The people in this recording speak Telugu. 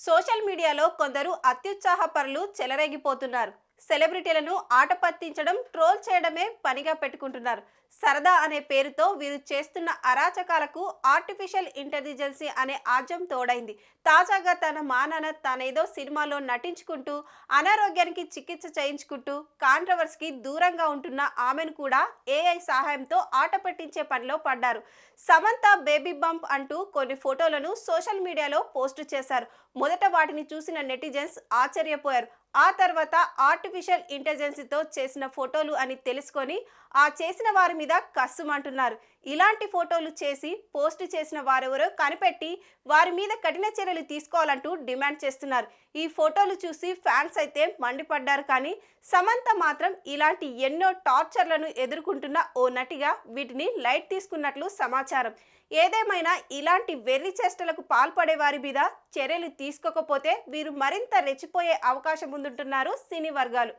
సోషల్ మీడియాలో కొందరు అత్యుత్సాహపరులు చెలరేగిపోతున్నారు. సెలబ్రిటీలను ఆట పట్టించడం, ట్రోల్ చేయడమే పనిగా పెట్టుకుంటున్నారు. సరదా అనే పేరుతో వీరు చేస్తున్న అరాచకాలకు ఆర్టిఫిషియల్ ఇంటెలిజెన్స్ అనే ఆజ్యం తోడైంది. తాజాగా తన మానాన తానేదో సినిమాలో నటించుకుంటూ, అనారోగ్యానికి చికిత్స చేయించుకుంటూ, కాంట్రవర్సీకి దూరంగా ఉంటున్న ఆమెను కూడా ఏఐ సహాయంతో ఆట పట్టించే పనిలో పడ్డారు. సమంత బేబీ బంప్ అంటూ కొన్ని ఫోటోలను సోషల్ మీడియాలో పోస్టు చేశారు. మొదట వాటిని చూసిన నెటిజన్స్ ఆశ్చర్యపోయారు. ఆ తర్వాత ఆర్టిఫిషియల్ ఇంటెలిజెన్స్తో చేసిన ఫోటోలు అని తెలుసుకొని ఆ చేసిన వారి మీద కస్సుమంటున్నారు. ఇలాంటి ఫోటోలు చేసి పోస్ట్ చేసిన వారెవరో కనిపెట్టి వారి మీద కఠిన చర్యలు తీసుకోవాలంటూ డిమాండ్ చేస్తున్నారు. ఈ ఫోటోలు చూసి ఫ్యాన్స్ అయితే మండిపడ్డారు. కానీ సమంత మాత్రం ఇలాంటి ఎన్నో టార్చర్లను ఎదుర్కొంటున్న ఓ నటిగా వీటిని లైట్ తీసుకున్నట్లు సమాచారం. ఏదేమైనా ఇలాంటి వెర్రి చేష్టలకు పాల్పడే వారి మీద చర్యలు తీసుకోకపోతే వీరు మరింత రెచ్చిపోయే అవకాశం ఉందంటున్నారు సినీ వర్గాలు.